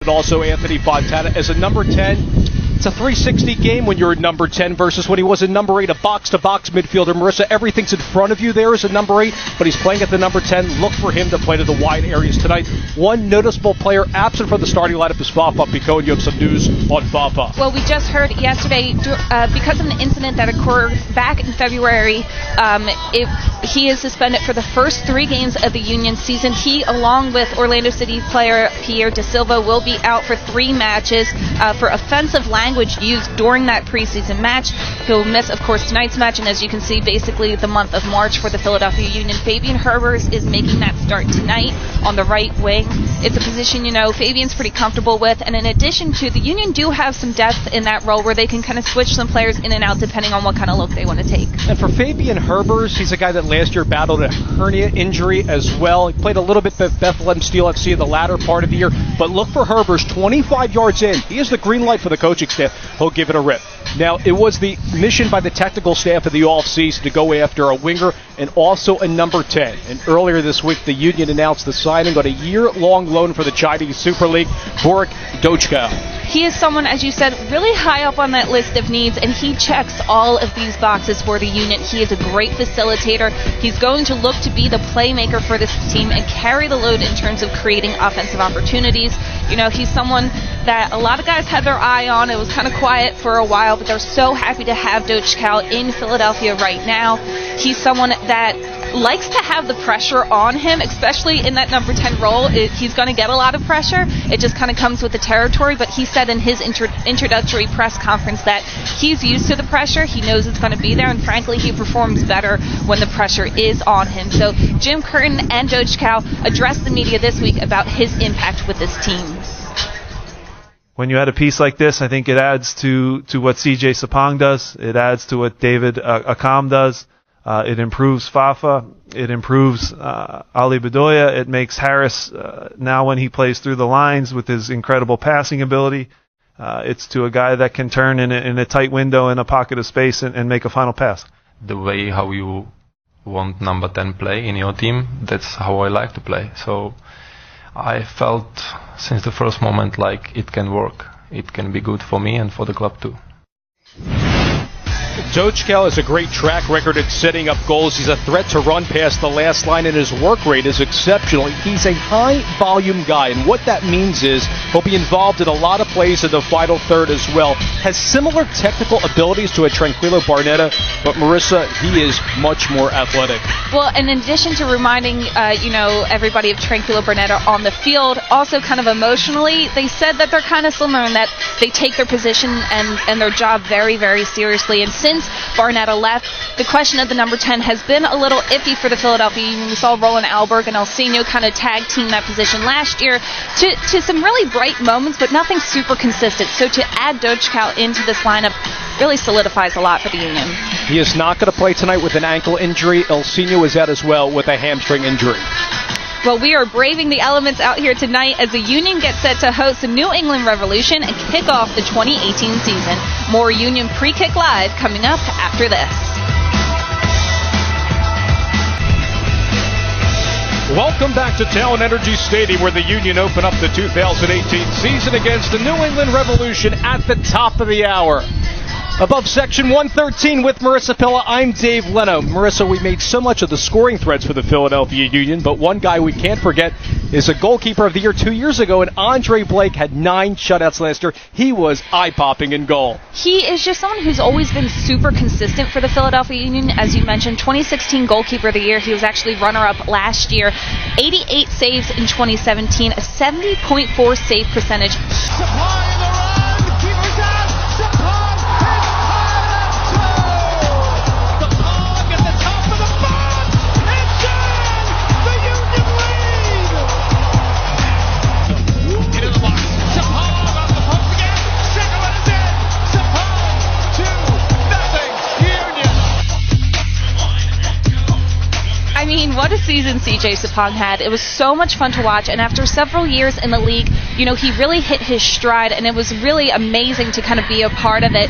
And also Anthony Fontana as a number 10. It's a 360 game when you're a number 10 versus when he was a number 8, a box-to-box midfielder. Marissa, everything's in front of you there as a number 8, but he's playing at the number 10. Look for him to play to the wide areas tonight. One noticeable player absent from the starting lineup is Fafa Pico, and you have some news on Fafa. Well, we just heard yesterday, because of an incident that occurred back in February, he is suspended for the first 3 games of the Union season. He, along with Orlando City player Pierre Da Silva, will be out for 3 matches for offensive language used during that preseason match. He'll miss, of course, tonight's match, and as you can see, basically the month of March for the Philadelphia Union. Fabian Herbers is making that start tonight on the right wing. It's a position, Fabian's pretty comfortable with, and in addition to, the Union do have some depth in that role where they can kind of switch some players in and out depending on what kind of look they want to take. And for Fabian Herbers, he's a guy that last year battled a hernia injury as well. He played a little bit for Bethlehem Steel FC in the latter part of the year, but look for Herbers 25 yards in. He has the green light for the coaching staff. He'll give it a rip. Now, it was the mission by the technical staff of the offseason to go after a winger and also a number 10. And earlier this week, the Union announced the signing on a year-long loan for the Chinese Super League, Borik Dochka. He is someone, as you said, really high up on that list of needs, and he checks all of these boxes for the Union. He is a great facilitator. He's going to look to be the playmaker for this team and carry the load in terms of creating offensive opportunities. He's someone that a lot of guys had their eye on. It was kind of quiet for a while, but they're so happy to have Dochka in Philadelphia right now. He's someone that likes to have the pressure on him, especially in that number 10 role. He's going to get a lot of pressure. It just kind of comes with the territory, but he said in his introductory press conference that he's used to the pressure. He knows it's going to be there, and frankly, he performs better when the pressure is on him. So Jim Curtin and Dochka addressed the media this week about his impact with this team. When you add a piece like this, I think it adds to what CJ Sapong does. It adds to what David Akam does. It improves Fafa. It improves Ali Bedoya. It makes Harris, now when he plays through the lines with his incredible passing ability, it's to a guy that can turn in a tight window in a pocket of space and make a final pass. The way how you want number 10 play in your team, that's how I like to play. So I felt since the first moment like it can work. It can be good for me and for the club too. Dochka has a great track record at setting up goals. He's a threat to run past the last line, and his work rate is exceptional. He's a high-volume guy, and what that means is he'll be involved in a lot of plays in the final third as well. Has similar technical abilities to a Tranquillo Barnetta, but Marissa, he is much more athletic. Well, in addition to reminding, everybody of Tranquillo Barnetta on the field, also kind of emotionally, they said that they're kind of similar in that they take their position and their job very, very seriously. And since Barnetta left, the question of the number 10 has been a little iffy for the Philadelphia Union. We saw Roland Alberg and Elsenio kind of tag team that position last year to some really bright moments, but nothing super consistent. So to add Dochka into this lineup really solidifies a lot for the Union. He is not going to play tonight with an ankle injury. Elsenio is out as well with a hamstring injury. Well, we are braving the elements out here tonight as the Union gets set to host the New England Revolution and kick off the 2018 season. More Union Pre-Kick Live coming up after this. Welcome back to Talon Energy Stadium, where the Union open up the 2018 season against the New England Revolution at the top of the hour. Above Section 113 with Marissa Pilla, I'm Dave Leno. Marissa, we made so much of the scoring threats for the Philadelphia Union, but one guy we can't forget is a goalkeeper of the year 2 years ago, and Andre Blake had 9 shutouts last year. He was eye-popping in goal. He is just someone who's always been super consistent for the Philadelphia Union. As you mentioned, 2016 goalkeeper of the year. He was actually runner-up last year. 88 saves in 2017, a 70.4 save percentage. What a season CJ Sapong had. It was so much fun to watch, and after several years in the league, you know, he really hit his stride, and it was really amazing to kind of be a part of it.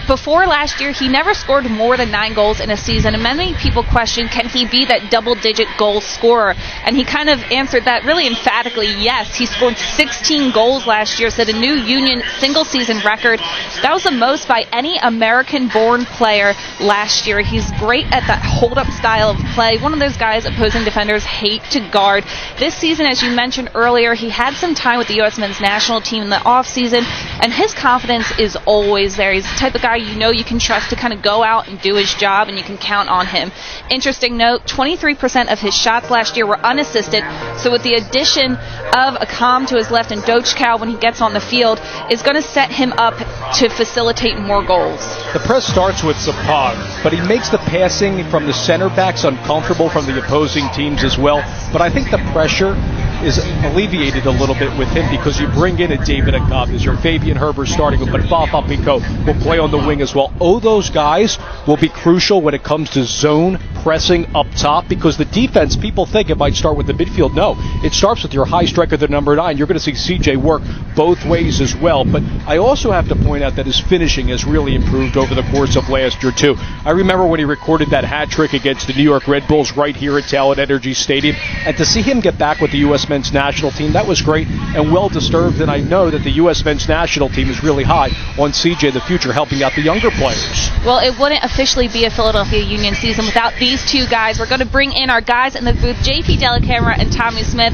Before last year, he never scored more than 9 goals in a season, and many people question, can he be that double-digit goal scorer? And he kind of answered that really emphatically, yes. He scored 16 goals last year, set a new Union single-season record. That was the most by any American-born player last year. He's great at that hold-up style of play. One of those guys opposing defenders hate to guard. This season, as you mentioned earlier, he had some time with the U.S. men's national team in the offseason, and his confidence is always there. He's the type of guy you know you can trust to kind of go out and do his job, and you can count on him. Interesting note, 23% of his shots last year were unassisted, so with the addition of Akam to his left and Dochkow when he gets on the field, is going to set him up to facilitate more goals. The press starts with Sapong, but he makes the passing from the center backs uncomfortable from the opposing teams as well. But I think the pressure is alleviated a little bit with him because you bring in a David Akam as your Fabian Herbert starting with, but Fafa Pico will play on the wing as well. Those guys will be crucial when it comes to zone pressing up top, because the defense, people think it might start with the midfield. No, it starts with your high striker, the number 9. You're going to see CJ work both ways as well. But I also have to point out that his finishing has really improved over the course of last year too. I remember when he recorded that hat trick against the New York Red Bulls right here at Talent Energy Stadium, and to see him get back with the U.S. men's national team, that was great and well deserved. And I know that the U.S. men's national team is really high on CJ in the future, helping out the younger players. Well, it wouldn't officially be a Philadelphia Union season without these two guys. We're going to bring in our guys in the booth, JP Delacamera and Tommy Smith.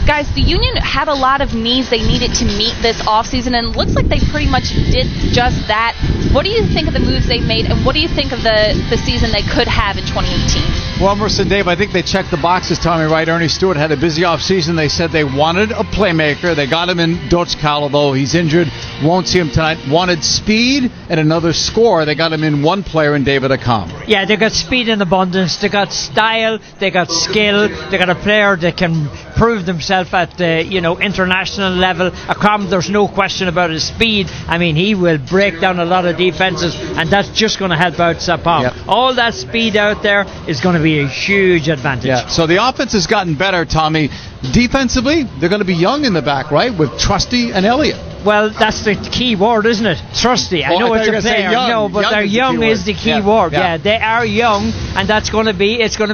Guys, the Union had a lot of needs they needed to meet this offseason, and it looks like they pretty much did just that. What do you think of the moves they've made, and what do you think of the season they could have in 2018? Well, Mercer, Dave, I think they checked the boxes, Tommy, right? Ernie Stewart had a busy offseason. They said they wanted a playmaker. They got him in Dochkow, although he's injured. Won't see him tonight. Wanted speed and another scorer. They got him in one player in David Akam. Yeah, they got speed in abundance. They got style. They got skill. They got a player that can prove themselves at the international level. Akam, there's no question about his speed. I mean, he will break down a lot of defenses, and that's just going to help out Sapong. Yep. All that speed out there is going to be a huge advantage. Yeah. So the offense has gotten better, Tommy. Defensively, they're going to be young in the back, right, with Trusty and Elliott. Well, that's the key word, isn't it? Trusty. I know it's a player. No, but they're young is the key word. Yeah, they are young, and it's going to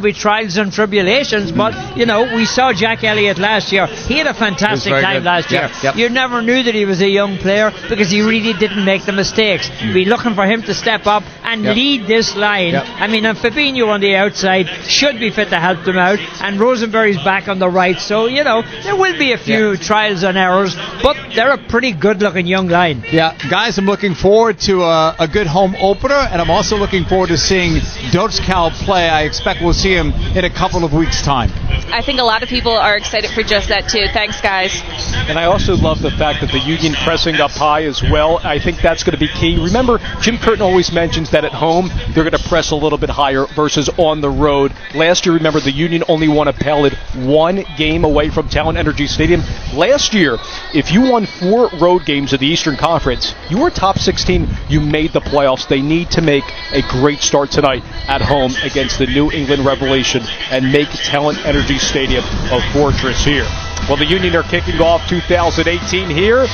be trials and tribulations. But we saw Jack Elliott last year. He had a fantastic time last year. Yep. You never knew that he was a young player because he really didn't make the mistakes. Be looking for him to step up and lead this line. Yep. I mean, and Fabinho on the outside should be fit to help them out, and Rosenberry's back on the right. So there will be a few trials and errors, but they're a pretty good-looking young line. Yeah, guys, I'm looking forward to a good home opener, and I'm also looking forward to seeing Dochkow play. I expect we'll see him in a couple of weeks' time. I think a lot of people are excited for just that, too. Thanks, guys. And I also love the fact that the Union pressing up high as well. I think that's going to be key. Remember, Jim Curtin always mentions that at home, they're going to press a little bit higher versus on the road. Last year, remember, the Union only won a pellet one game away from Talent Energy Stadium. Last year, if you won 4 road games of the Eastern Conference, you were top 16, you made the playoffs. They need to make a great start tonight at home against the New England Revelation and make Talent Energy Stadium a fortress here. Well, the Union are kicking off 2018 here.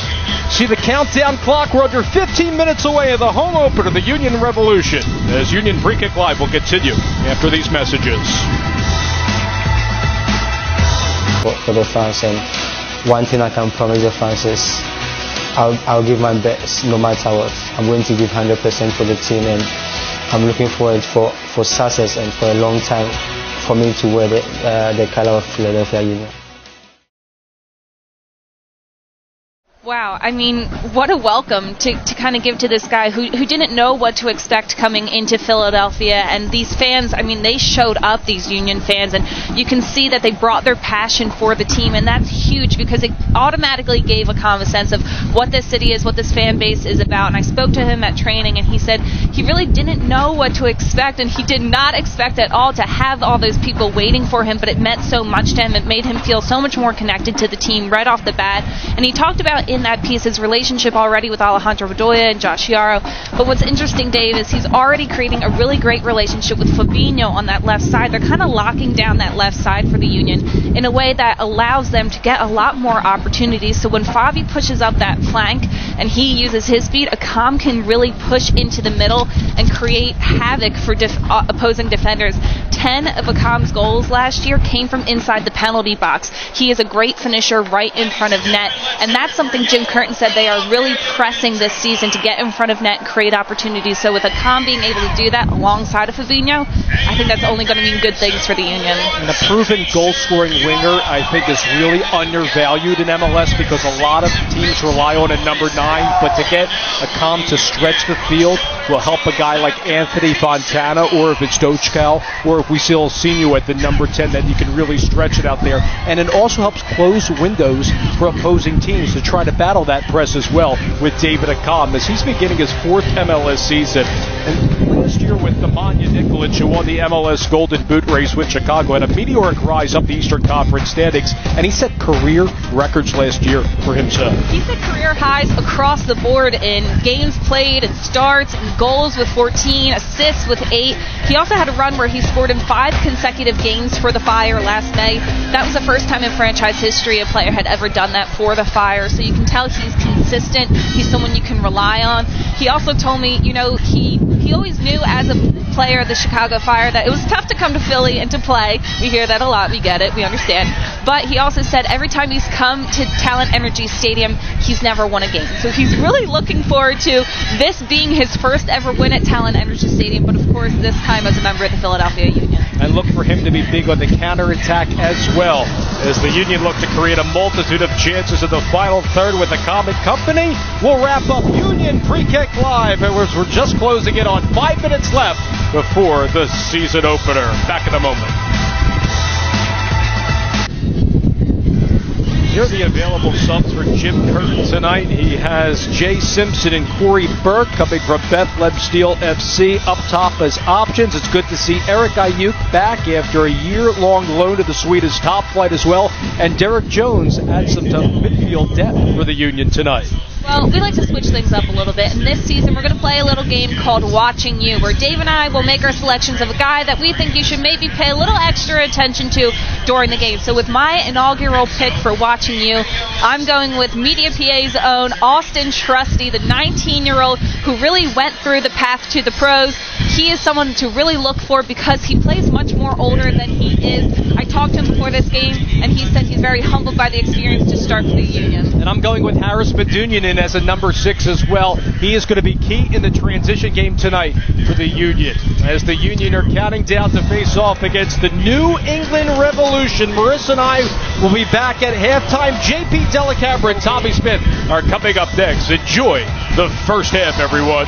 See the countdown clock. We're under 15 minutes away of the home opener, the Union Revolution, as Union Pre-Kick Live will continue after these messages. For the fans, and one thing I can promise the fans is I'll give my best no matter what. I'm going to give 100% for the team, and I'm looking forward for success and for a long time for me to wear the color of Philadelphia Union. Wow, I mean, what a welcome to kind of give to this guy who didn't know what to expect coming into Philadelphia. And these fans, I mean, they showed up, these Union fans, and you can see that they brought their passion for the team, and that's huge because it automatically gave a sense of what this city is, what this fan base is about. And I spoke to him at training, and he said he really didn't know what to expect, and he did not expect at all to have all those people waiting for him, but it meant so much to him. It made him feel so much more connected to the team right off the bat. And he talked about in that piece his relationship already with Alejandro Bedoya and Josh Yaro. But what's interesting, Dave, is he's already creating a really great relationship with Fabinho on that left side. They're kind of locking down that left side for the Union in a way that allows them to get a lot more opportunities. So when Favi pushes up that flank and he uses his speed, Akam can really push into the middle and create havoc for opposing defenders. 10 of Akam's goals last year came from inside the penalty box. He is a great finisher right in front of net, and that's something Jim Curtin said they are really pressing this season, to get in front of net and create opportunities. So with Akam being able to do that alongside of Fabinho, I think that's only going to mean good things for the Union. And a proven goal-scoring winger, I think, is really undervalued in MLS because a lot of teams rely on a number 9, but to get Akam to stretch the field will help a guy like Anthony Fontana, or if it's Dochcal, or if we see Ilsinho at the number 10, that you can really stretch it out there. And it also helps close windows for opposing teams to try to battle that press as well with David Akam, as he's beginning his 4th MLS season. And last year with Nemanja Nikolic, who won the MLS Golden Boot race with Chicago, had a meteoric rise up the Eastern Conference standings, and he set career records last year for himself. He set career highs across the board in games played and starts and goals with 14, assists with 8. He also had a run where he scored in 5 consecutive games for the Fire last May. That was the first time in franchise history a player had ever done that for the Fire, so you can tell he's consistent. He's someone you can rely on. He also told me, he always knew as a player of the Chicago Fire that it was tough to come to Philly and to play. We hear that a lot. We get it. We understand. But he also said every time he's come to Talent Energy Stadium, he's never won a game. So he's really looking forward to this being his first ever win at Talent Energy Stadium, but of course this time as a member of the Philadelphia Union. And look for him to be big on the counterattack as well, as the Union look to create a multitude of chances in the final third with the Common Company. We'll wrap up Union Pre-Kick Live, and we're just closing in on 5 minutes left before the season opener. Back in a moment. Here are the available subs for Jim Curtin tonight. He has Jay Simpson and Corey Burke coming from Bethlehem Steel FC up top as options. It's good to see Eric Ayuk back after a year-long loan to the Swedish top flight as well. And Derek Jones adds some to midfield depth for the Union tonight. Well, we like to switch things up a little bit, and this season we're going to play a little game called Watching You, where Dave and I will make our selections of a guy that we think you should maybe pay a little extra attention to during the game. So with my inaugural pick for Watching You, I'm going with Media PA's own Austin Trusty, the 19-year-old who really went through the path to the pros. He is someone to really look for because he plays much more older than he is. I talked to him before this game, and he said he's very humbled by the experience to start for the Union. And I'm going with Harris Medunjanin as a number 6 as well. He is going to be key in the transition game tonight for the Union, as the Union are counting down to face off against the New England Revolution. Marissa and I will be back at halftime. JP Delacabra and Tommy Smith are coming up next. Enjoy the first half, everyone.